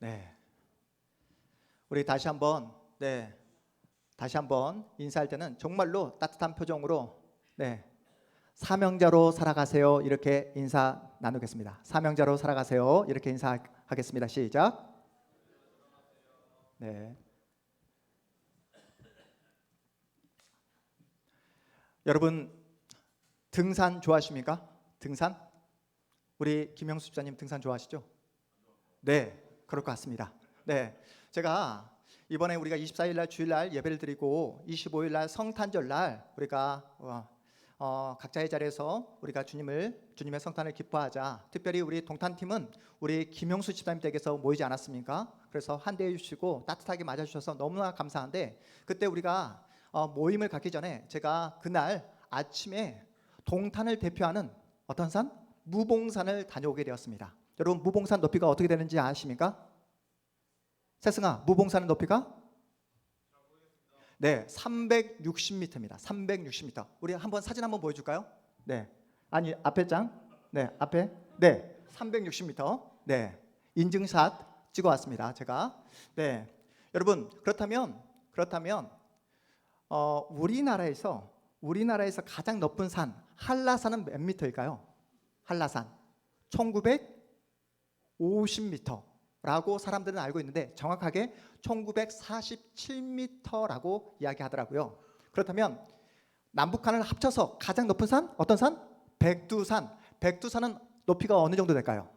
네. 우리 다시 한번 인사할 때는 정말로 따뜻한 표정으로 사명자로 살아가세요. 이렇게 인사 나누겠습니다. 사명자로 살아가세요. 이렇게 인사하겠습니다. 시작. 네. 여러분 등산 좋아하십니까? 등산? 우리 김영수 집사님 등산 좋아하시죠? 네, 그럴 것 같습니다. 네, 제가 이번에 우리가 24일 날 주일 날 예배를 드리고 25일 날 성탄절 날 우리가 각자의 자리에서 우리가 주님의 성탄을 기뻐하자. 특별히 우리 동탄팀은 우리 김용수 집사님 댁에서 모이지 않았습니까? 그래서 환대해 주시고 따뜻하게 맞아주셔서 너무나 감사한데, 그때 우리가 모임을 갖기 전에 제가 그날 아침에 동탄을 대표하는 어떤 산? 무봉산을 다녀오게 되었습니다. 여러분 무봉산 높이가 어떻게 되는지 아십니까? 세승아, 무봉산의 높이가? 네, 360m입니다. 360m. 우리 한번 사진 한번 보여줄까요? 네, 아니 앞에 장, 앞에, 360m. 네, 인증샷 찍어왔습니다. 제가. 네, 여러분 그렇다면 우리나라에서 가장 높은 산 한라산은 몇 미터일까요? 한라산 1950m라고 사람들은 알고 있는데 정확하게 1947m라고 이야기하더라고요. 그렇다면 남북한을 합쳐서 가장 높은 산 어떤 산? 백두산. 백두산은 높이가 어느 정도 될까요?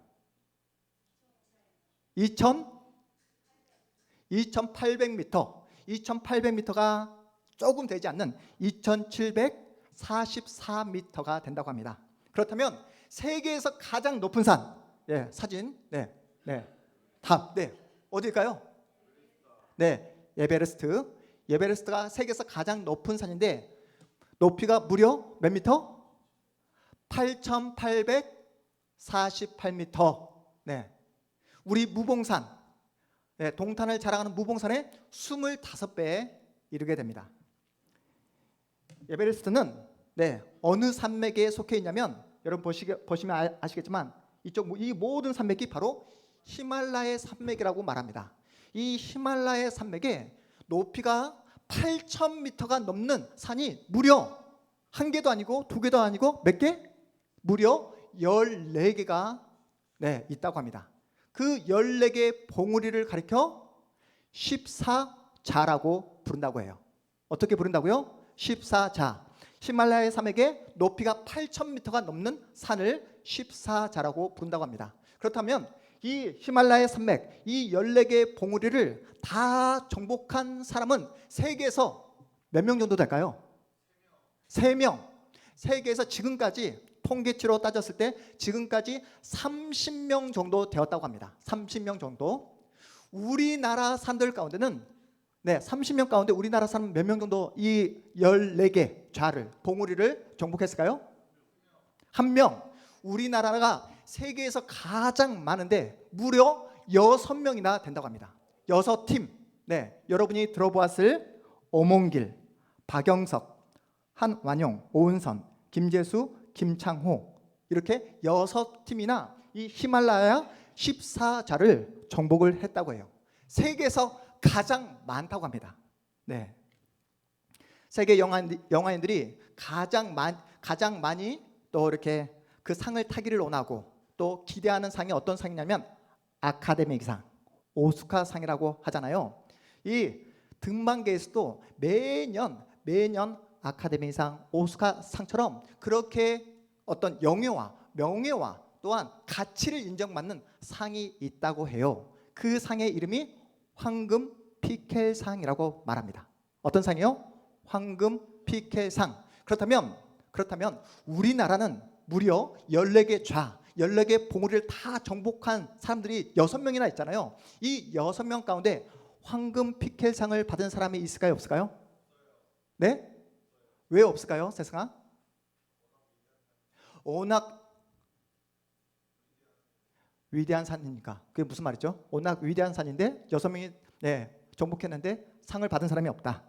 2800m. 2800m가 조금 되지 않는 2744m가 된다고 합니다. 그렇다면 세계에서 가장 높은 산, 사진, 답, 어딜까요? 에베레스트. 에베레스트가 세계에서 가장 높은 산인데 높이가 무려 몇 미터? 8848m. 우리 무봉산, 동탄을 자랑하는 무봉산의 25배에 이르게 됩니다. 에베레스트는 어느 산맥에 속해 있냐면, 여러분 보시면 아시겠지만 이 모든 산맥이 바로 히말라야 산맥이라고 말합니다. 이 히말라야 산맥에 높이가 8,000m가 넘는 산이 무려 한 개도 아니고 두 개도 아니고 몇 개? 무려 14개가 있다고 합니다. 그 14개의 봉우리를 가리켜 14자라고 부른다고 해요. 어떻게 부른다고요? 14자. 히말라야 산맥의 높이가 8,000m가 넘는 산을 14자라고 부른다고 합니다. 그렇다면 이 히말라야 산맥, 이 14개의 봉우리를 다 정복한 사람은 세계에서 몇 명 정도 될까요? 3명. 세계에서 지금까지 통계치로 따졌을 때 지금까지 30명 정도 되었다고 합니다. 30명 정도. 우리나라 산들 가운데는 30명 가운데 우리나라 사람 몇 명 정도 이 14개 좌를, 봉우리를 정복했을까요? 1명. 우리나라가 세계에서 가장 많은데 무려 6명이나 된다고 합니다. 6팀. 여러분이 들어보았을 오몽길, 박영석, 한완용, 오은선, 김재수, 김창호, 이렇게 6팀이나 이 히말라야 14자를 정복을 했다고 해요. 세계에서 가장 많다고 합니다. 세계 영화인들이 가장 많이 또 이렇게 그 상을 타기를 원하고 또 기대하는 상이 어떤 상이냐면 아카데미상, 오스카상이라고 하잖아요. 이 등반계에서도 매년 아카데미상, 오스카상처럼 그렇게 어떤 영예와 명예와 또한 가치를 인정받는 상이 있다고 해요. 그 상의 이름이 황금 피켈상이라고 말합니다. 어떤 상이요? 황금 피켈상. 그렇다면 우리나라는 무려 14개 좌, 14개 봉우리를 다 정복한 사람들이 6명이나 있잖아요. 이 6명 가운데 황금 피켈상을 받은 사람이 있을까요? 없을까요? 왜 없을까요? 세상아? 워낙 위대한 산이니까. 그게 무슨 말이죠? 워낙 위대한 산인데 6명이 정복했는데 상을 받은 사람이 없다.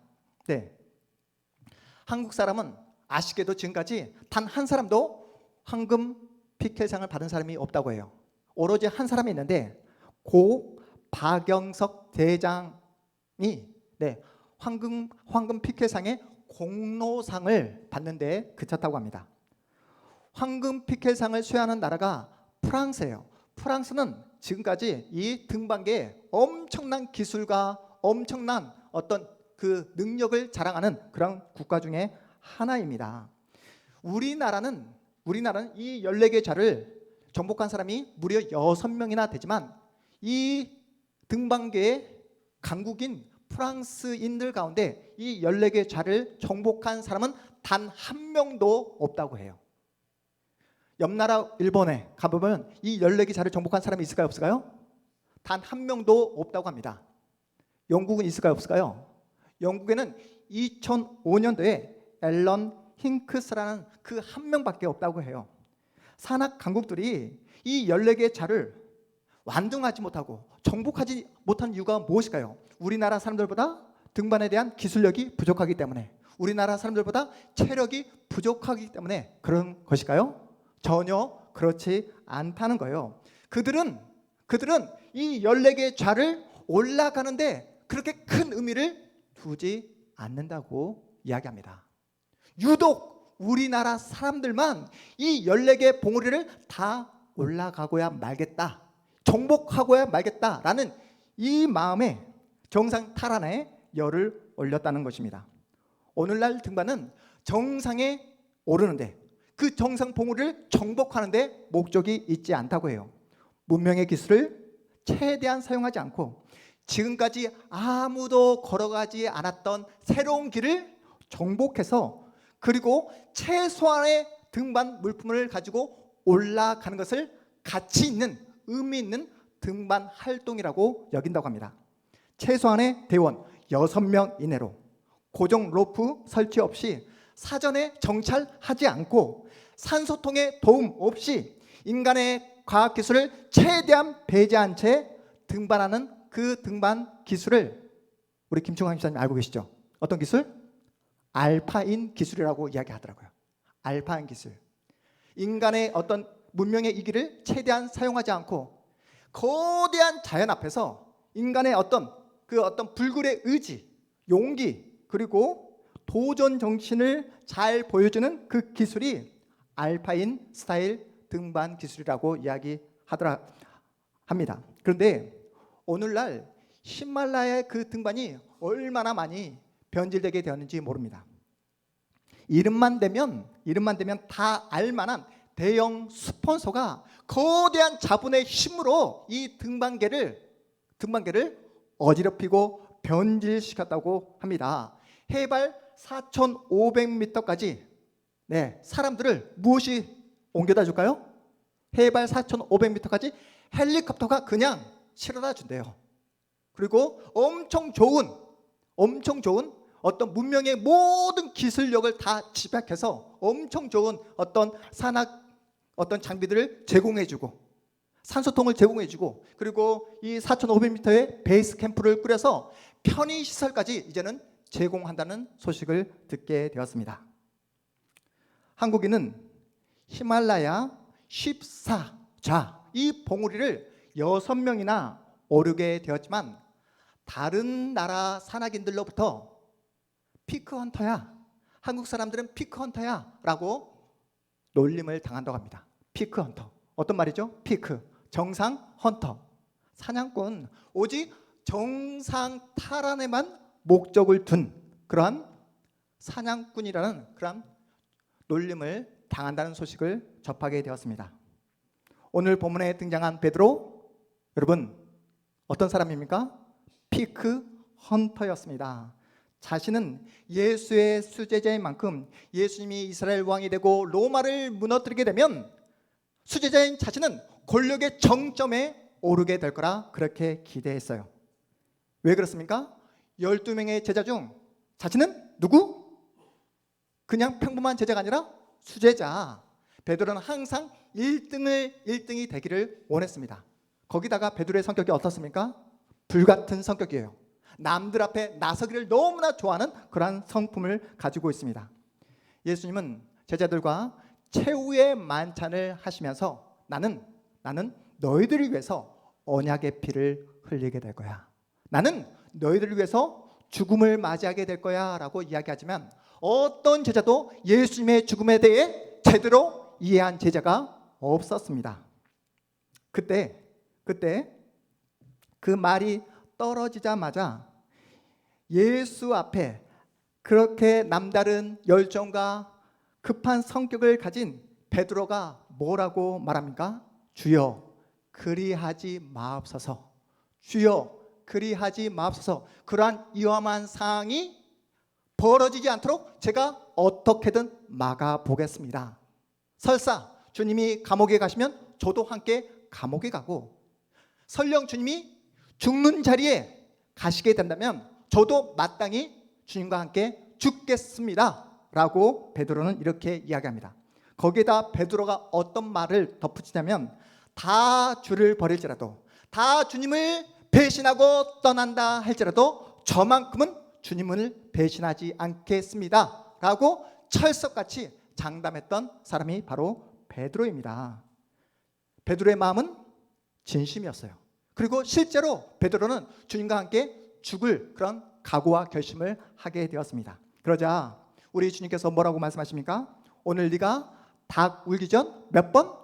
한국 사람은 아쉽게도 지금까지 단 한 사람도 황금 피켈상을 받은 사람이 없다고 해요. 오로지 한 사람이 있는데 고 박영석 대장이 황금 피켈상의 공로상을 받는데 그쳤다고 합니다. 황금 피켈상을 수여하는 나라가 프랑스예요. 프랑스는 지금까지 이 등반계에 엄청난 기술과 엄청난 어떤 그 능력을 자랑하는 그런 국가 중에 하나입니다. 우리나라는 이 14개 좌를 정복한 사람이 무려 6명이나 되지만 이 등반계의 강국인 프랑스인들 가운데 이 14개 좌를 정복한 사람은 단 한 명도 없다고 해요. 옆나라 일본에 가보면 이 14개 좌를 정복한 사람이 있을까요? 없을까요? 단 한 명도 없다고 합니다. 영국은 있을까요? 없을까요? 영국에는 2005년도에 앨런 힌크스라는 그 한 명밖에 없다고 해요. 산악 강국들이 이 14개의 좌를 완등하지 못하고 정복하지 못한 이유가 무엇일까요? 우리나라 사람들보다 등반에 대한 기술력이 부족하기 때문에, 우리나라 사람들보다 체력이 부족하기 때문에 그런 것일까요? 전혀 그렇지 않다는 거예요. 그들은 이 14개의 좌를 올라가는데 그렇게 큰 의미를 두지 않는다고 이야기합니다. 유독 우리나라 사람들만 이 14개 봉우리를 다 올라가고야 말겠다, 정복하고야 말겠다라는 이 마음에 정상 탈환에 열을 올렸다는 것입니다. 오늘날 등반은 정상에 오르는데 그 정상 봉우리를 정복하는데 목적이 있지 않다고 해요. 문명의 기술을 최대한 사용하지 않고 지금까지 아무도 걸어가지 않았던 새로운 길을 정복해서 그리고 최소한의 등반 물품을 가지고 올라가는 것을 가치 있는, 의미 있는 등반 활동이라고 여긴다고 합니다. 최소한의 대원 6명 이내로 고정 로프 설치 없이 사전에 정찰하지 않고 산소통의 도움 없이 인간의 과학기술을 최대한 배제한 채 등반하는 그 등반 기술을 우리 김충환 기자님 알고 계시죠? 어떤 기술? 알파인 기술이라고 이야기하더라고요. 알파인 기술. 인간의 어떤 문명의 이기를 최대한 사용하지 않고 거대한 자연 앞에서 인간의 어떤 불굴의 의지, 용기, 그리고 도전 정신을 잘 보여주는 그 기술이 알파인 스타일 등반 기술이라고 이야기하더라 합니다. 그런데 오늘날 히말라야의 그 등반이 얼마나 많이 변질되게 되었는지 모릅니다. 이름만 되면 다 알만한 대형 스폰서가 거대한 자본의 힘으로 이 등반계를 어지럽히고 변질시켰다고 합니다. 해발 4,500m까지 사람들을 무엇이 옮겨다 줄까요? 해발 4,500m까지 헬리콥터가 그냥 실어다 준대요. 그리고 엄청 좋은 어떤 문명의 모든 기술력을 다 집약해서 엄청 좋은 어떤 어떤 장비들을 제공해주고 산소통을 제공해주고 그리고 이 4,500m의 베이스 캠프를 꾸려서 편의 시설까지 이제는 제공한다는 소식을 듣게 되었습니다. 한국인은 히말라야 14좌 이 봉우리를 6명이나 오르게 되었지만 다른 나라 산악인들로부터 피크헌터야, 한국 사람들은 피크헌터야 라고 놀림을 당한다고 합니다. 피크헌터, 어떤 말이죠? 피크, 정상 헌터, 사냥꾼, 오직 정상 탈환에만 목적을 둔 그러한 사냥꾼이라는 그러한 놀림을 당한다는 소식을 접하게 되었습니다. 오늘 본문에 등장한 베드로, 여러분 어떤 사람입니까? 피크 헌터였습니다. 자신은 예수의 수제자인 만큼 예수님이 이스라엘 왕이 되고 로마를 무너뜨리게 되면 수제자인 자신은 권력의 정점에 오르게 될 거라 그렇게 기대했어요. 왜 그렇습니까? 12명의 제자 중 자신은 누구? 그냥 평범한 제자가 아니라 수제자. 베드로는 항상 1등이 되기를 원했습니다. 거기다가 베드로의 성격이 어떻습니까? 불같은 성격이에요. 남들 앞에 나서기를 너무나 좋아하는 그러한 성품을 가지고 있습니다. 예수님은 제자들과 최후의 만찬을 하시면서 나는 너희들을 위해서 언약의 피를 흘리게 될 거야. 나는 너희들을 위해서 죽음을 맞이하게 될 거야 라고 이야기하지만 어떤 제자도 예수님의 죽음에 대해 제대로 이해한 제자가 없었습니다. 그때 그 말이 떨어지자마자 예수 앞에 그렇게 남다른 열정과 급한 성격을 가진 베드로가 뭐라고 말합니까? 주여 그리하지 마옵소서. 주여 그리하지 마옵소서. 그러한 위험한 상황이 벌어지지 않도록 제가 어떻게든 막아보겠습니다. 설사 주님이 감옥에 가시면 저도 함께 감옥에 가고, 설령 주님이 죽는 자리에 가시게 된다면 저도 마땅히 주님과 함께 죽겠습니다 라고 베드로는 이렇게 이야기합니다. 거기에다 베드로가 어떤 말을 덧붙이냐면 다 주를 버릴지라도, 다 주님을 배신하고 떠난다 할지라도 저만큼은 주님을 배신하지 않겠습니다 라고 철석같이 장담했던 사람이 바로 베드로입니다. 베드로의 마음은 진심이었어요. 그리고 실제로 베드로는 주님과 함께 죽을 그런 각오와 결심을 하게 되었습니다. 그러자 우리 주님께서 뭐라고 말씀하십니까? 오늘 네가 닭 울기 전 몇 번?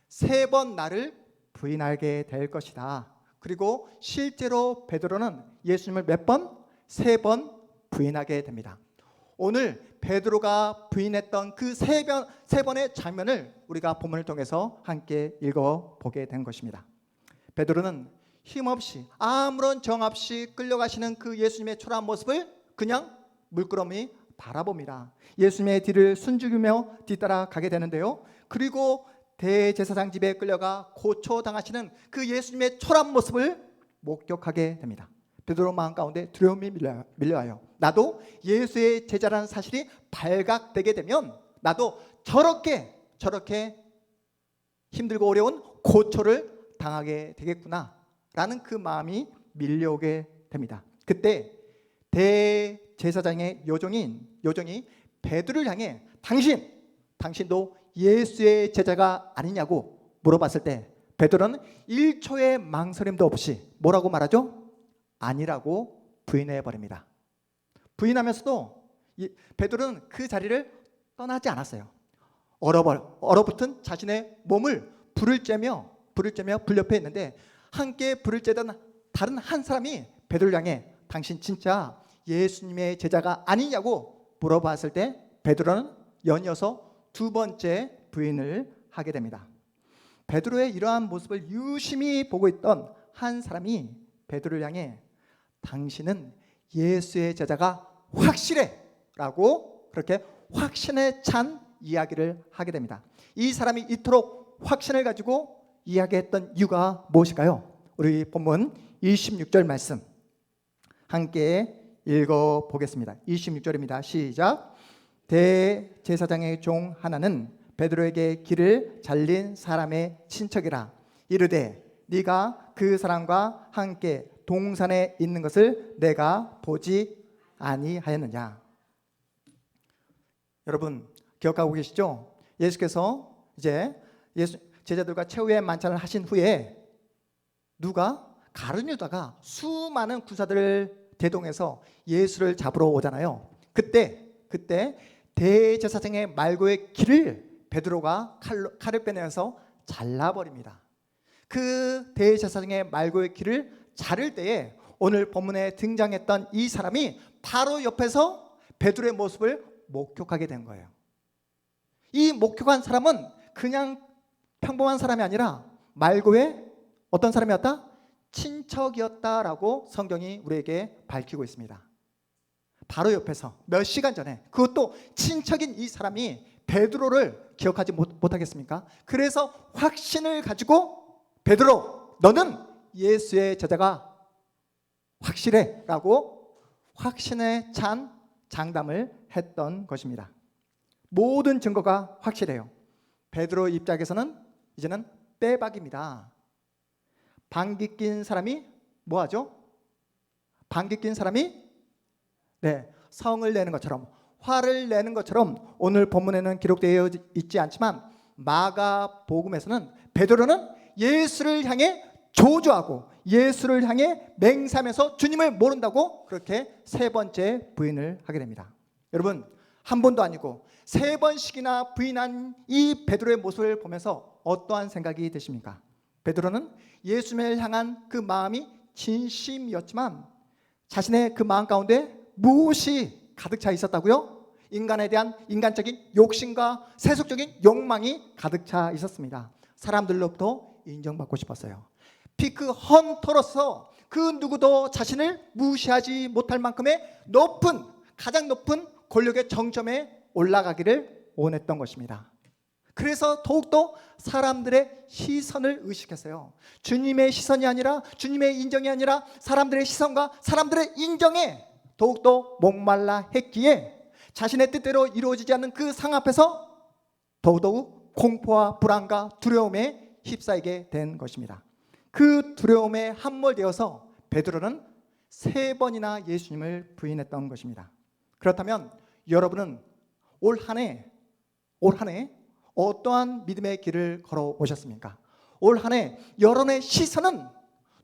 3번 나를 부인하게 될 것이다. 그리고 실제로 베드로는 예수님을 몇 번? 3번 부인하게 됩니다. 오늘 베드로가 부인했던 그 3번의 장면을 우리가 본문을 통해서 함께 읽어보게 된 것입니다. 베드로는 힘없이 아무런 정 없이 끌려가시는 그 예수님의 초라한 모습을 그냥 물끄러미 바라봅니다. 예수님의 뒤를 숨죽이며 뒤따라 가게 되는데요. 그리고 대제사장 집에 끌려가 고초당하시는 그 예수님의 초라한 모습을 목격하게 됩니다. 베드로 마음 가운데 두려움이 밀려와요. 나도 예수의 제자라는 사실이 발각되게 되면 나도 저렇게 힘들고 어려운 고초를 당하게 되겠구나 라는 그 마음이 밀려오게 됩니다. 그때 대제사장의 요정이 베드로를 향해 당신도 예수의 제자가 아니냐고 물어봤을 때 베드로는 1초의 망설임도 없이 뭐라고 말하죠? 아니라고 부인해버립니다. 부인하면서도 베드로는 그 자리를 떠나지 않았어요. 얼어붙은 자신의 몸을 불을 쬐며 불 옆에 있는데 함께 불을 쬐던 다른 한 사람이 베드로를 향해 당신 진짜 예수님의 제자가 아니냐고 물어봤을 때 베드로는 연이어서 2번째 부인을 하게 됩니다. 베드로의 이러한 모습을 유심히 보고 있던 한 사람이 베드로를 향해 당신은 예수의 제자가 확실해 라고 그렇게 확신에 찬 이야기를 하게 됩니다. 이 사람이 이토록 확신을 가지고 이야기했던 이유가 무엇일까요? 우리 본문 26절 말씀 함께 읽어보겠습니다. 26절입니다. 시작. 대제사장의 종 하나는 베드로에게 길을 잘린 사람의 친척이라 이르되 네가 그 사람과 함께 동산에 있는 것을 내가 보지 아니하였느냐. 여러분 기억하고 계시죠? 예수께서 이제 제자들과 최후의 만찬을 하신 후에 가룟 유다가 수많은 군사들을 대동해서 예수를 잡으러 오잖아요. 그때 대제사장의 말고의 길을 베드로가 칼을 빼내서 잘라버립니다. 그 대제사장의 말고의 길을 자를 때에 오늘 본문에 등장했던 이 사람이 바로 옆에서 베드로의 모습을 목격하게 된 거예요. 이 목격한 사람은 그냥 평범한 사람이 아니라 말고의 어떤 사람이었다? 친척이었다라고 성경이 우리에게 밝히고 있습니다. 바로 옆에서 몇 시간 전에 그것도 친척인 이 사람이 베드로를 기억하지 못하겠습니까? 그래서 확신을 가지고 베드로 너는 예수의 제자가 확실해 라고 확신에 찬 장담을 했던 것입니다. 모든 증거가 확실해요. 베드로 입장에서는 이제는 빼박입니다. 방귀 낀 사람이 뭐하죠? 방귀 낀 사람이 성을 내는 것처럼 화를 내는 것처럼 오늘 본문에는 기록되어 있지 않지만 마가복음에서는 베드로는 예수를 향해 조주하고 예수를 향해 맹세하면서 주님을 모른다고 그렇게 세 번째 부인을 하게 됩니다. 여러분, 한 번도 아니고 세 번씩이나 부인한 이 베드로의 모습을 보면서 어떠한 생각이 드십니까? 베드로는 예수님을 향한 그 마음이 진심이었지만 자신의 그 마음 가운데 무엇이 가득 차 있었다고요? 인간에 대한 인간적인 욕심과 세속적인 욕망이 가득 차 있었습니다. 사람들로부터 인정받고 싶었어요. 피크 헌터로서 그 누구도 자신을 무시하지 못할 만큼의 높은, 가장 높은 권력의 정점에 올라가기를 원했던 것입니다. 그래서 더욱더 사람들의 시선을 의식했어요. 주님의 시선이 아니라, 주님의 인정이 아니라 사람들의 시선과 사람들의 인정에 더욱더 목말라 했기에 자신의 뜻대로 이루어지지 않는 그 상황 앞에서 더더욱 공포와 불안과 두려움에 휩싸이게 된 것입니다. 그 두려움에 함몰되어서 베드로는 3번이나 예수님을 부인했던 것입니다. 그렇다면 여러분은 올 한 해 어떠한 믿음의 길을 걸어오셨습니까? 올 한 해 여러분의 시선은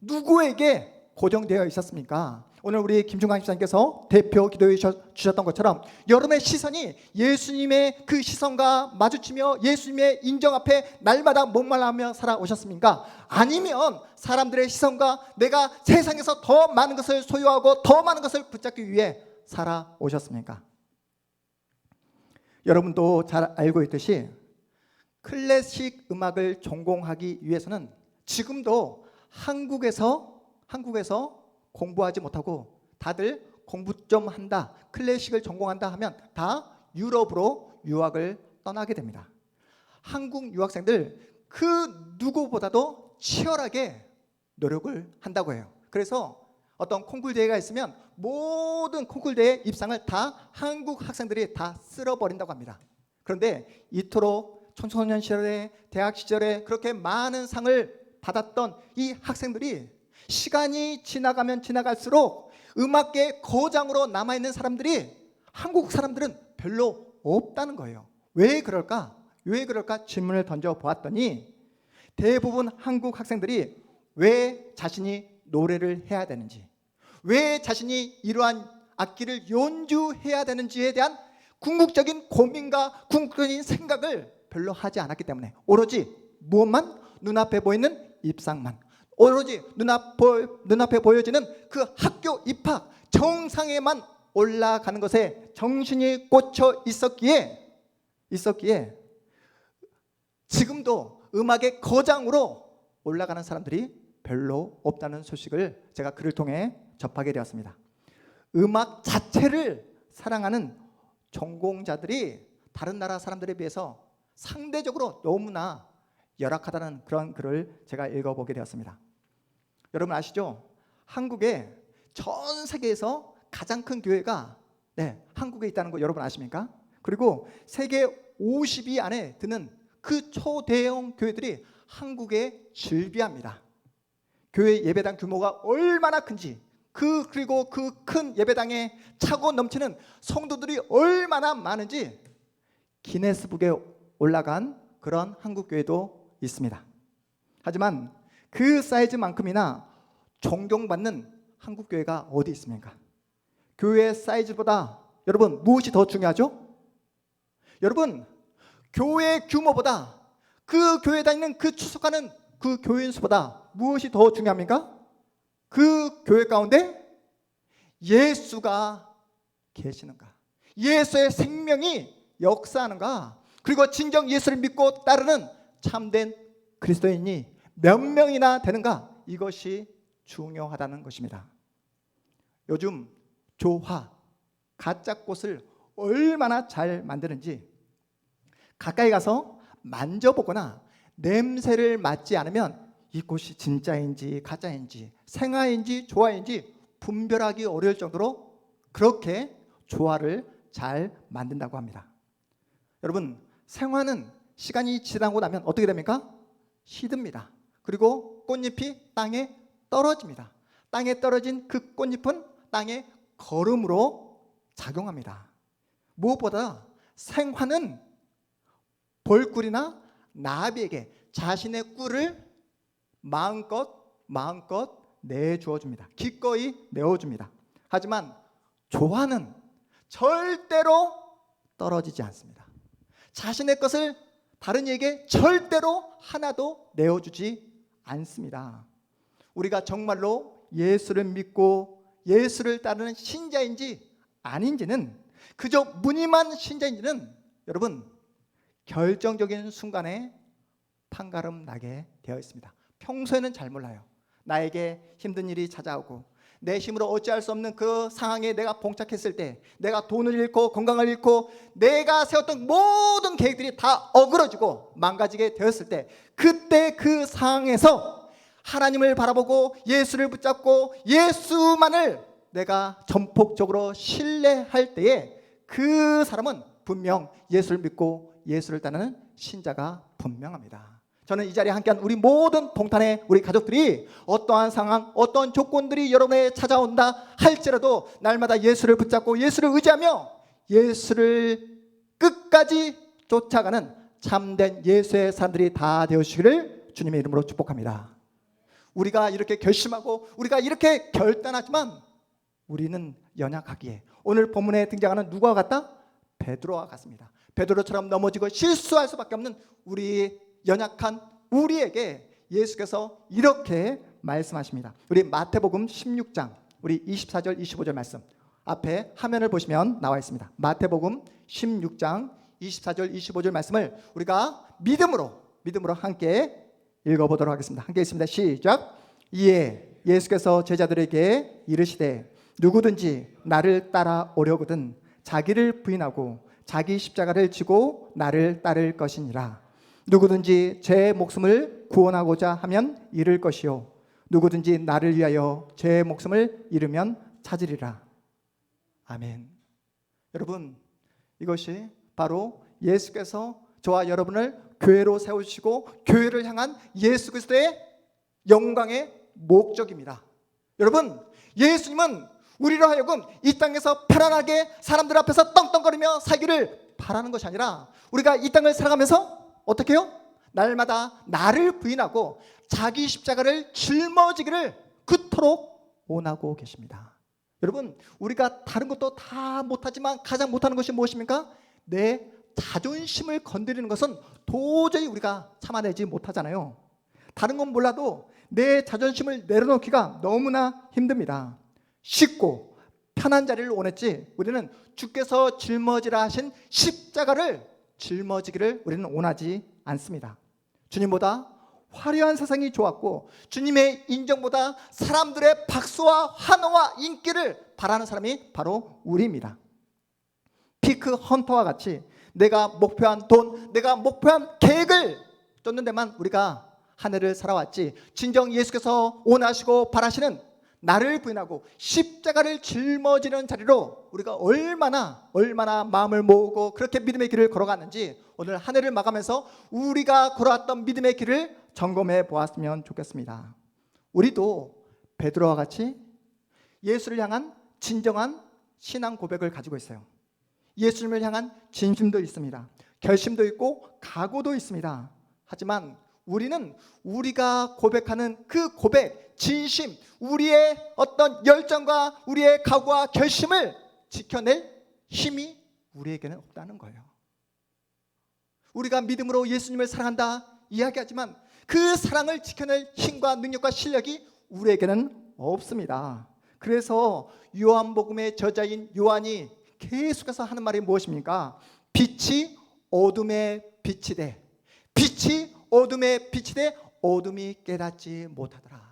누구에게 고정되어 있었습니까? 오늘 우리 김중광 집사님께서 대표 기도해 주셨던 것처럼 여러분의 시선이 예수님의 그 시선과 마주치며 예수님의 인정 앞에 날마다 목말라하며 살아오셨습니까? 아니면 사람들의 시선과 내가 세상에서 더 많은 것을 소유하고 더 많은 것을 붙잡기 위해 살아오셨습니까? 여러분도 잘 알고 있듯이 클래식 음악을 전공하기 위해서는 지금도 한국에서 공부하지 못하고 다들 공부 좀 한다, 클래식을 전공한다 하면 다 유럽으로 유학을 떠나게 됩니다. 한국 유학생들 그 누구보다도 치열하게 노력을 한다고 해요. 그래서 어떤 콩쿨 대회가 있으면 모든 콩쿨 대회 입상을 다 한국 학생들이 다 쓸어버린다고 합니다. 그런데 이토록 청소년 시절에, 대학 시절에 그렇게 많은 상을 받았던 이 학생들이 시간이 지나가면 지나갈수록 음악계 거장으로 남아있는 사람들이 한국 사람들은 별로 없다는 거예요. 왜 그럴까? 질문을 던져보았더니 대부분 한국 학생들이 왜 자신이 노래를 해야 되는지, 왜 자신이 이러한 악기를 연주해야 되는지에 대한 궁극적인 고민과 궁극적인 생각을 별로 하지 않았기 때문에 오로지 무엇만? 눈앞에 보이는 입상만, 오로지 눈앞에 보여지는 그 학교 입학 정상에만 올라가는 것에 정신이 꽂혀 있었기에 지금도 음악의 거장으로 올라가는 사람들이 별로 없다는 소식을 제가 글을 통해 접하게 되었습니다. 음악 자체를 사랑하는 전공자들이 다른 나라 사람들에 비해서 상대적으로 너무나 열악하다는 그런 글을 제가 읽어보게 되었습니다. 여러분 아시죠? 한국에 전 세계에서 가장 큰 교회가 한국에 있다는 거 여러분 아십니까? 그리고 세계 50위 안에 드는 그 초대형 교회들이 한국에 즐비합니다. 교회 예배당 규모가 얼마나 큰지, 그리고 그 큰 예배당에 차고 넘치는 성도들이 얼마나 많은지 기네스북에 올라간 그런 한국 교회도 있습니다. 하지만 그 사이즈만큼이나 존경받는 한국 교회가 어디 있습니까? 교회 사이즈보다 여러분 무엇이 더 중요하죠? 여러분 교회 규모보다 그 교회 다니는 그 출석하는 그 교인 수보다 무엇이 더 중요합니까? 그 교회 가운데 예수가 계시는가, 예수의 생명이 역사하는가, 그리고 진정 예수를 믿고 따르는 참된 그리스도인이 몇 명이나 되는가, 이것이 중요하다는 것입니다. 요즘 조화, 가짜 꽃을 얼마나 잘 만드는지 가까이 가서 만져보거나 냄새를 맡지 않으면 이 꽃이 진짜인지 가짜인지 생화인지 조화인지 분별하기 어려울 정도로 그렇게 조화를 잘 만든다고 합니다. 여러분 생화는 시간이 지나고 나면 어떻게 됩니까? 시듭니다. 그리고 꽃잎이 땅에 떨어집니다. 땅에 떨어진 그 꽃잎은 땅의 거름으로 작용합니다. 무엇보다 생화는 벌꿀이나 나비에게 자신의 꿀을 마음껏 마음껏 내주어 줍니다. 기꺼이 내어줍니다. 하지만 조화는 절대로 떨어지지 않습니다. 자신의 것을 다른 이에게 절대로 하나도 내어주지 않습니다. 우리가 정말로 예수를 믿고 예수를 따르는 신자인지 아닌지는, 그저 무늬만 신자인지는 여러분 결정적인 순간에 판가름 나게 되어 있습니다. 평소에는 잘 몰라요. 나에게 힘든 일이 찾아오고 내 힘으로 어찌할 수 없는 그 상황에 내가 봉착했을 때, 내가 돈을 잃고 건강을 잃고 내가 세웠던 모든 계획들이 다 어그러지고 망가지게 되었을 때, 그때 그 상황에서 하나님을 바라보고 예수를 붙잡고 예수만을 내가 전폭적으로 신뢰할 때에 그 사람은 분명 예수를 믿고 예수를 따르는 신자가 분명합니다. 저는 이 자리에 함께한 우리 모든 동탄의 우리 가족들이 어떠한 상황, 어떠한 조건들이 여러분에 찾아온다 할지라도 날마다 예수를 붙잡고 예수를 의지하며 예수를 끝까지 쫓아가는 참된 예수의 사람들이 다 되시기를 주님의 이름으로 축복합니다. 우리가 이렇게 결심하고 우리가 이렇게 결단하지만 우리는 연약하기에 오늘 본문에 등장하는 누구와 같다? 베드로와 같습니다. 베드로처럼 넘어지고 실수할 수밖에 없는 우리 연약한 우리에게 예수께서 이렇게 말씀하십니다. 우리 마태복음 16장 우리 24절 25절 말씀 앞에 화면을 보시면 나와 있습니다. 마태복음 16장 24절 25절 말씀을 우리가 믿음으로 함께 읽어보도록 하겠습니다. 함께 읽습니다. 시작. 이에 예수께서 제자들에게 이르시되 누구든지 나를 따라오려거든 자기를 부인하고 자기 십자가를 지고 나를 따를 것이니라. 누구든지 제 목숨을 구원하고자 하면 잃을 것이요 누구든지 나를 위하여 제 목숨을 잃으면 찾으리라. 아멘. 여러분, 이것이 바로 예수께서 저와 여러분을 교회로 세우시고 교회를 향한 예수 그리스도의 영광의 목적입니다. 여러분, 예수님은 우리로 하여금 이 땅에서 편안하게 사람들 앞에서 떵떵거리며 살기를 바라는 것이 아니라 우리가 이 땅을 살아가면서 어떻게 해요? 날마다 나를 부인하고 자기 십자가를 짊어지기를 그토록 원하고 계십니다. 여러분, 우리가 다른 것도 다 못하지만 가장 못하는 것이 무엇입니까? 내 자존심을 건드리는 것은 도저히 우리가 참아내지 못하잖아요. 다른 건 몰라도 내 자존심을 내려놓기가 너무나 힘듭니다. 쉽고 편한 자리를 원했지 우리는 주께서 짊어지라 하신 십자가를 짊어지기를 우리는 원하지 않습니다. 주님보다 화려한 세상이 좋았고 주님의 인정보다 사람들의 박수와 환호와 인기를 바라는 사람이 바로 우리입니다. 피크 헌터와 같이 내가 목표한 돈, 내가 목표한 계획을 쫓는 데만 우리가 한 해를 살아왔지, 진정 예수께서 원하시고 바라시는 나를 부인하고 십자가를 짊어지는 자리로 우리가 얼마나 마음을 모으고 그렇게 믿음의 길을 걸어갔는지 오늘 한 해를 마감해서 우리가 걸어왔던 믿음의 길을 점검해 보았으면 좋겠습니다. 우리도 베드로와 같이 예수를 향한 진정한 신앙 고백을 가지고 있어요. 예수님을 향한 진심도 있습니다. 결심도 있고 각오도 있습니다. 하지만 우리는 우리가 고백하는 그 고백, 진심, 우리의 어떤 열정과 우리의 각오와 결심을 지켜낼 힘이 우리에게는 없다는 거예요. 우리가 믿음으로 예수님을 사랑한다 이야기하지만 그 사랑을 지켜낼 힘과 능력과 실력이 우리에게는 없습니다. 그래서 요한복음의 저자인 요한이 계속해서 하는 말이 무엇입니까? 빛이 어둠에 빛이 돼, 빛이 어둠에 빛이 돼 어둠이 깨닫지 못하더라.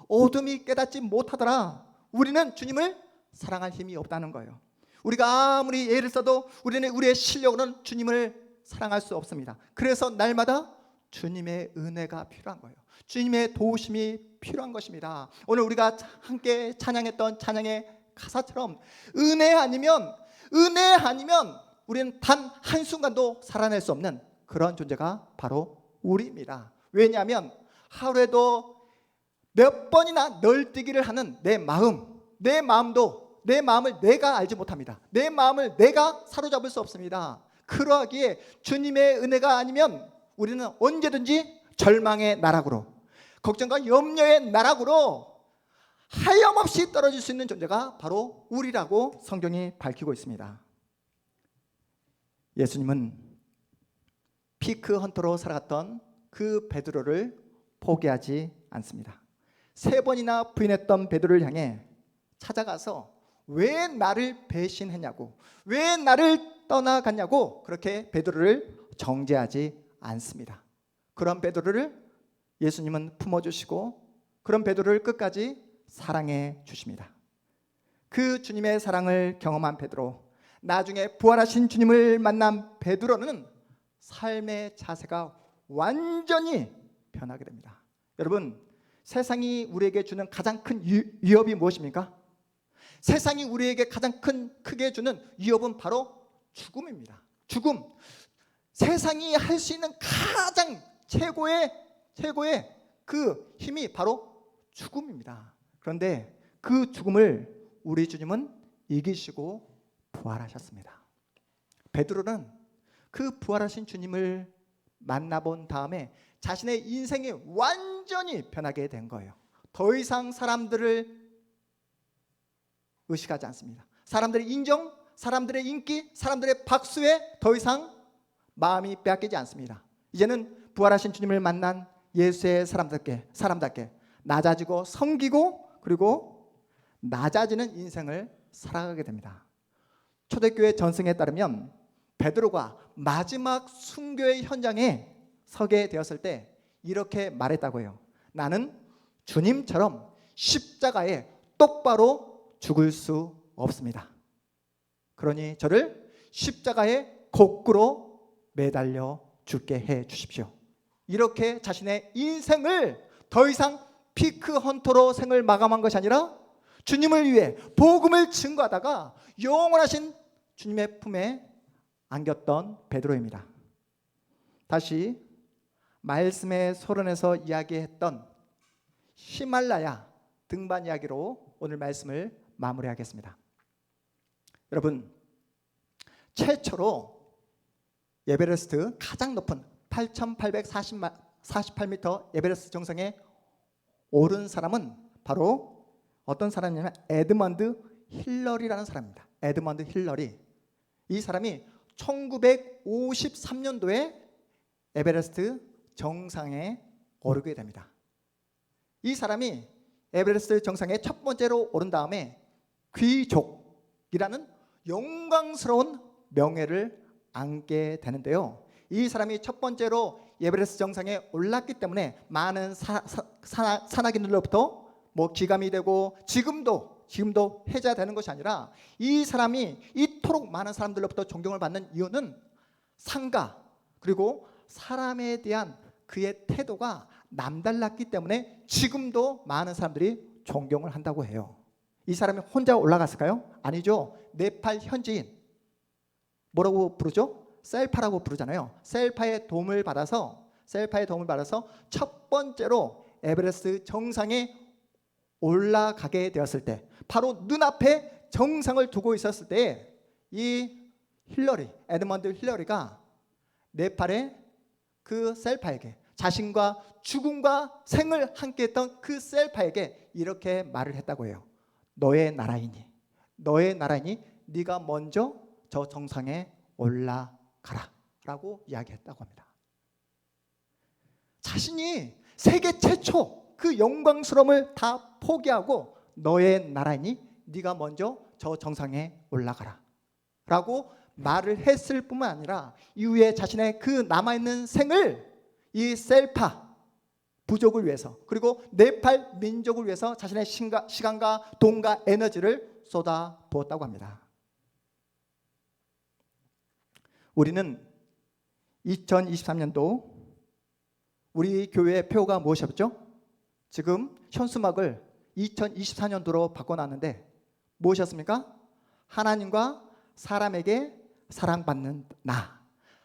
어둠이 깨닫지 못하더라. 우리는 주님을 사랑할 힘이 없다는 거예요. 우리가 아무리 애를 써도 우리는 우리의 실력으로는 주님을 사랑할 수 없습니다. 그래서 날마다 주님의 은혜가 필요한 거예요. 주님의 도우심이 필요한 것입니다. 오늘 우리가 함께 찬양했던 찬양의 가사처럼 은혜 아니면 우리는 단 한순간도 살아낼 수 없는 그런 존재가 바로 우리입니다. 왜냐하면 하루에도 몇 번이나 널뛰기를 하는 내 마음을 내가 알지 못합니다. 내 마음을 내가 사로잡을 수 없습니다. 그러하기에 주님의 은혜가 아니면 우리는 언제든지 절망의 나락으로, 걱정과 염려의 나락으로 하염없이 떨어질 수 있는 존재가 바로 우리라고 성경이 밝히고 있습니다. 예수님은 피크 헌터로 살아갔던 그 베드로를 포기하지 않습니다. 3번이나 부인했던 베드로를 향해 찾아가서 왜 나를 배신했냐고, 왜 나를 떠나갔냐고 그렇게 베드로를 정죄하지 않습니다. 그런 베드로를 예수님은 품어주시고 그런 베드로를 끝까지 사랑해 주십니다. 그 주님의 사랑을 경험한 베드로, 나중에 부활하신 주님을 만난 베드로는 삶의 자세가 완전히 변하게 됩니다. 여러분, 세상이 우리에게 주는 가장 큰 위협이 무엇입니까? 세상이 우리에게 가장 크게 주는 위협은 바로 죽음입니다. 죽음. 세상이 할 수 있는 가장 최고의 그 힘이 바로 죽음입니다. 그런데 그 죽음을 우리 주님은 이기시고 부활하셨습니다. 베드로는 그 부활하신 주님을 만나본 다음에 자신의 인생이 완전히 변하게 된 거예요. 더 이상 사람들을 의식하지 않습니다. 사람들의 인정, 사람들의 인기, 사람들의 박수에 더 이상 마음이 빼앗기지 않습니다. 이제는 부활하신 주님을 만난 예수의 사람답게 낮아지고 섬기고 그리고 낮아지는 인생을 살아가게 됩니다. 초대교회 전승에 따르면 베드로가 마지막 순교의 현장에 서게 되었을 때 이렇게 말했다고 해요. 나는 주님처럼 십자가에 똑바로 죽을 수 없습니다. 그러니 저를 십자가에 거꾸로 매달려 죽게 해 주십시오. 이렇게 자신의 인생을 더 이상 피크 헌터로 생을 마감한 것이 아니라 주님을 위해 복음을 증거하다가 영원하신 주님의 품에 안겼던 베드로입니다. 다시 말씀의 소론에서 이야기했던 히말라야 등반 이야기로 오늘 말씀을 마무리하겠습니다. 여러분, 최초로 에베레스트 가장 높은 8,848m 에베레스트 정상에 오른 사람은 바로 어떤 사람이냐면 에드먼드 힐러리라는 사람입니다. 에드먼드 힐러리. 이 사람이 1953년도에 에베레스트 정상에 오르게 됩니다. 이 사람이 에베레스트 정상에 첫 번째로 오른 다음에 귀족이라는 영광스러운 명예를 안게 되는데요. 이 사람이 첫 번째로 에베레스트 정상에 올랐기 때문에 많은 산악인들로부터 기감이 되고 지금도 해자되는 것이 아니라 이 사람이 이토록 많은 사람들로부터 존경을 받는 이유는 상가 그리고 사람에 대한 그의 태도가 남달랐기 때문에 지금도 많은 사람들이 존경을 한다고 해요. 이 사람이 혼자 올라갔을까요? 아니죠. 네팔 현지인 뭐라고 부르죠? 셀파라고 부르잖아요. 셀파의 도움을 받아서 첫 번째로 에베레스트 정상에 올라가게 되었을 때, 바로 눈앞에 정상을 두고 있었을 때 이 에드먼드 힐러리가 네팔의 그 셀파에게, 자신과 죽음과 생을 함께했던 그 셀파에게 이렇게 말을 했다고 해요. 너의 나라이니 네가 먼저 저 정상에 올라가라 라고 이야기했다고 합니다. 자신이 세계 최초 그 영광스러움을 다 포기하고 너의 나라이니 네가 먼저 저 정상에 올라가라 라고 말을 했을 뿐만 아니라 이후에 자신의 그 남아있는 생을 이 셀파 부족을 위해서 그리고 네팔 민족을 위해서 자신의 시간과 돈과 에너지를 쏟아 부었다고 합니다. 우리는 2023년도 우리 교회의 표가 무엇이었죠? 지금 현수막을 2024년도로 바꿔놨는데 무엇이었습니까? 하나님과 사람에게 사랑받는 나,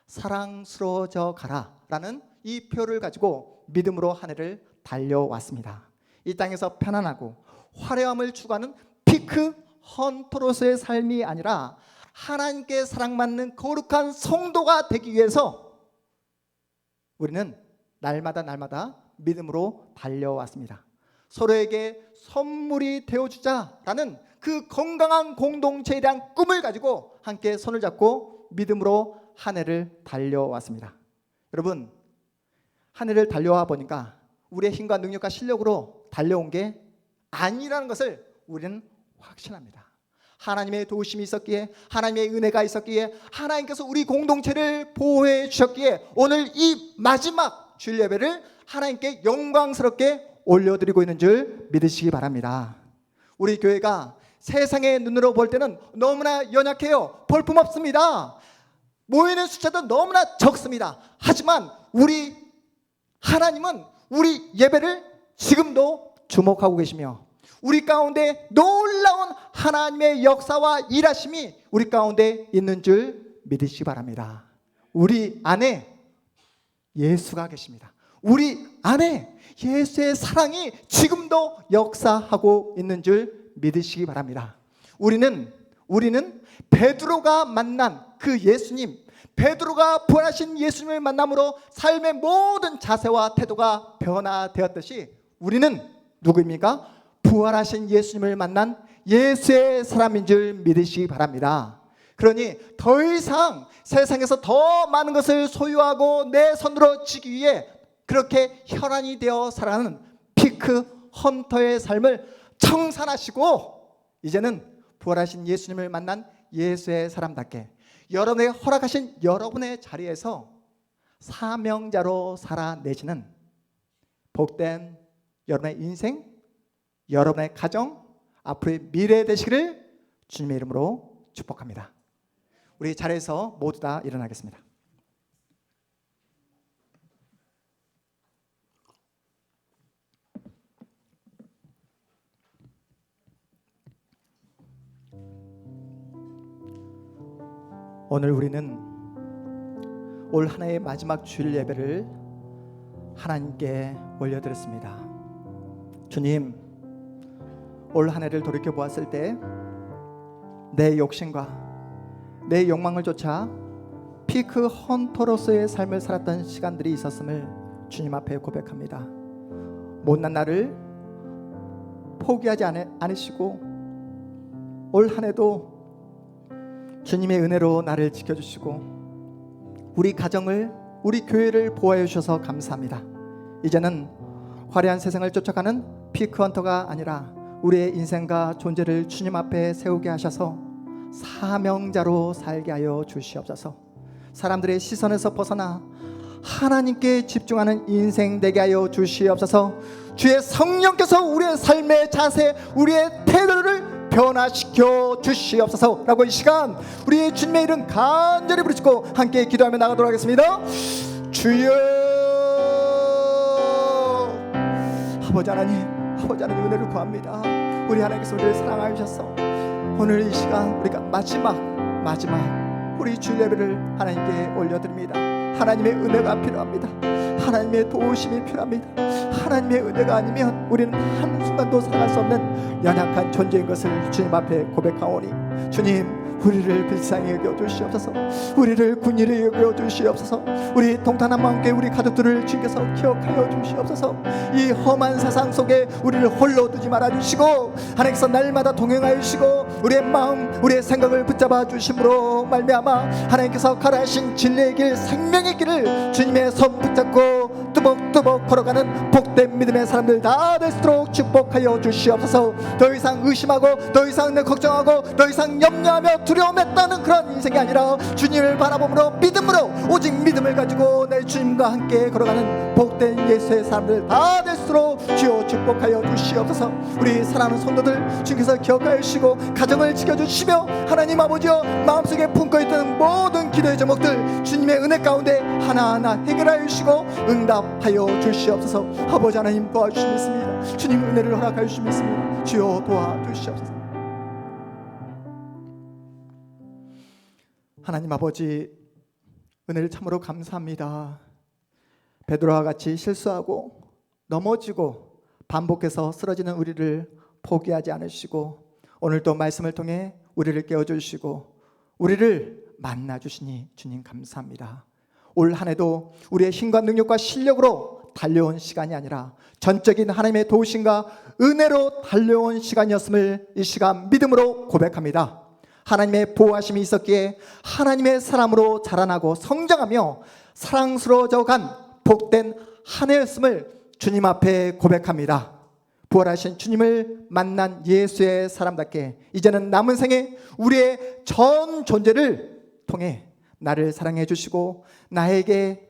사랑스러워져 가라 라는 이 표를 가지고 믿음으로 한 해를 달려왔습니다. 이 땅에서 편안하고 화려함을 추구하는 피크 헌터로서의 삶이 아니라 하나님께 사랑받는 거룩한 성도가 되기 위해서 우리는 날마다 믿음으로 달려왔습니다. 서로에게 선물이 되어주자라는 그 건강한 공동체에 대한 꿈을 가지고 함께 손을 잡고 믿음으로 한 해를 달려왔습니다. 여러분, 한 해를 달려와 보니까 우리의 힘과 능력과 실력으로 달려온 게 아니라는 것을 우리는 확신합니다. 하나님의 도우심이 있었기에, 하나님의 은혜가 있었기에, 하나님께서 우리 공동체를 보호해 주셨기에 오늘 이 마지막 주일 예배를 하나님께 영광스럽게 올려드리고 있는 줄 믿으시기 바랍니다. 우리 교회가 세상의 눈으로 볼 때는 너무나 연약해요. 볼품없습니다. 모이는 숫자도 너무나 적습니다. 하지만 우리 하나님은 우리 예배를 지금도 주목하고 계시며 우리 가운데 놀라운 하나님의 역사와 일하심이 우리 가운데 있는 줄 믿으시기 바랍니다. 우리 안에 예수가 계십니다. 우리 안에 예수의 사랑이 지금도 역사하고 있는 줄 믿으시기 바랍니다. 우리는 베드로가 만난 그 예수님, 베드로가 부활하신 예수님을 만남으로 삶의 모든 자세와 태도가 변화되었듯이 우리는 누구입니까? 부활하신 예수님을 만난 예수의 사람인 줄 믿으시기 바랍니다. 그러니 더 이상 세상에서 더 많은 것을 소유하고 내 손으로 쥐기 위해 그렇게 혈안이 되어 살아가는 피크 헌터의 삶을 청산하시고 이제는 부활하신 예수님을 만난 예수의 사람답게 여러분에게 허락하신 여러분의 자리에서 사명자로 살아내시는 복된 여러분의 인생, 여러분의 가정, 앞으로의 미래 되시기를 주님의 이름으로 축복합니다. 우리 자리에서 모두 다 일어나겠습니다. 오늘 우리는 올 한 해의 마지막 주일 예배를 하나님께 올려드렸습니다. 주님, 올 한 해를 돌이켜 보았을 때 내 욕심과 내 욕망을 쫓아 피크 헌터로서의 삶을 살았던 시간들이 있었음을 주님 앞에 고백합니다. 못난 나를 포기하지 않으시고 올 한 해도 주님의 은혜로 나를 지켜주시고 우리 가정을, 우리 교회를 보호해 주셔서 감사합니다. 이제는 화려한 세상을 쫓아가는 피크헌터가 아니라 우리의 인생과 존재를 주님 앞에 세우게 하셔서 사명자로 살게 하여 주시옵소서. 사람들의 시선에서 벗어나 하나님께 집중하는 인생 되게 하여 주시옵소서. 주의 성령께서 우리의 삶의 자세, 우리의 태도를 변화시켜 주시옵소서 라고 이 시간 우리 주님의 이름 간절히 부르시고 함께 기도하며 나가도록 하겠습니다. 주여, 아버지 하나님 은혜를 구합니다. 우리 하나님께서 우리를 사랑하여 주셔서 오늘 이 시간 우리가 마지막 우리 주일 예배를 하나님께 올려드립니다. 하나님의 은혜가 필요합니다. 하나님의 도우심이 필요합니다. 하나님의 은혜가 아니면 우리는 한순간도 살아갈 수 없는 연약한 존재인 것을 주님 앞에 고백하오니 주님, 우리를 불쌍히 여겨주시옵소서. 우리를 군인히 여겨주시옵소서. 우리 동탄함과 함께 우리 가족들을 주께서 기억하여 주시옵소서. 이 험한 세상 속에 우리를 홀로 두지 말아주시고 하나님께서 날마다 동행하여 주시고 우리의 마음, 우리의 생각을 붙잡아 주심으로 말미암아 하나님께서 가라하신 진리의 길, 생명의 길을 주님의 손 붙잡고 뚜벅뚜벅 걸어가는 복된 믿음의 사람들 다 될 수 있도록 축복하여 주시옵소서. 더 이상 의심하고 더 이상 걱정하고 더 이상 염려하며 두려움했다는 그런 인생이 아니라 주님을 바라봄으로 믿음으로 오직 믿음을 가지고 내 주님과 함께 걸어가는 복된 예수의 사람들 다 될 수 있도록 주여 축복하여 주시옵소서. 우리 사랑하는 성도들 주께서 기억하여 주시고 가정을 지켜주시며 하나님 아버지여 마음속에 품고 있던 모든 기도의 제목들 주님의 은혜 가운데 하나하나 해결하여 주시고 응답하여 주시옵소서. 아버지 하나님 도와주시겠습니다. 주님 은혜를 허락하여 주시겠습니다. 주여 도와주시옵소서. 하나님 아버지, 은혜를 참으로 감사합니다. 베드로와 같이 실수하고 넘어지고 반복해서 쓰러지는 우리를 포기하지 않으시고 오늘도 말씀을 통해 우리를 깨워주시고 우리를 만나주시니 주님 감사합니다. 올 한 해도 우리의 힘과 능력과 실력으로 달려온 시간이 아니라 전적인 하나님의 도우심과 은혜로 달려온 시간이었음을 이 시간 믿음으로 고백합니다. 하나님의 보호하심이 있었기에 하나님의 사람으로 자라나고 성장하며 사랑스러워져 간 복된 한 해였음을 주님 앞에 고백합니다. 부활하신 주님을 만난 예수의 사람답게 이제는 남은 생에 우리의 전 존재를 통해 나를 사랑해 주시고 나에게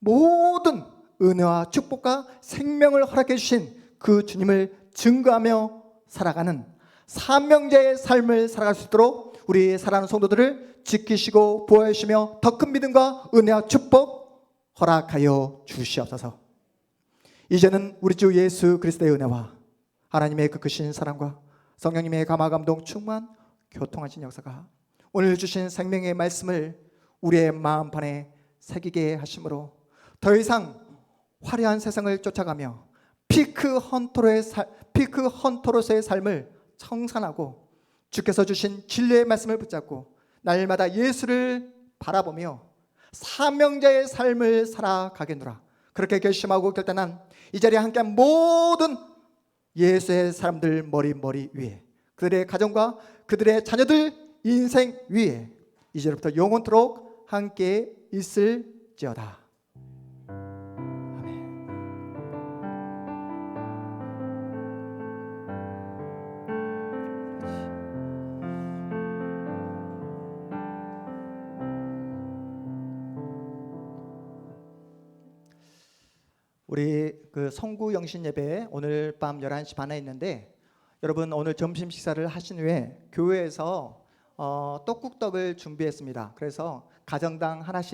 모든 은혜와 축복과 생명을 허락해 주신 그 주님을 증거하며 살아가는 사명자의 삶을 살아갈 수 있도록 우리 사랑하는 성도들을 지키시고 보호해 주시며 더 큰 믿음과 은혜와 축복 허락하여 주시옵소서. 이제는 우리 주 예수 그리스도의 은혜와 하나님의 그 크신 사랑과 성령님의 감화 감동 충만 교통하신 역사가 오늘 주신 생명의 말씀을 우리의 마음판에 새기게 하심으로 더 이상 화려한 세상을 쫓아가며 피크 헌터로서의 삶을 청산하고 주께서 주신 진리의 말씀을 붙잡고 날마다 예수를 바라보며 사명자의 삶을 살아가겠노라. 그렇게 결심하고 결단한 이 자리에 함께한 모든 예수의 사람들 머리 위에 그들의 가정과 그들의 자녀들 인생 위에 이제부터 영원토록 함께 있을지어다. 우리 그 성구 영신 예배 오늘 밤 11시 반에 있는데 여러분 오늘 점심 식사를 하신 후에 교회에서 떡국떡을 준비했습니다. 그래서 가정당 하나씩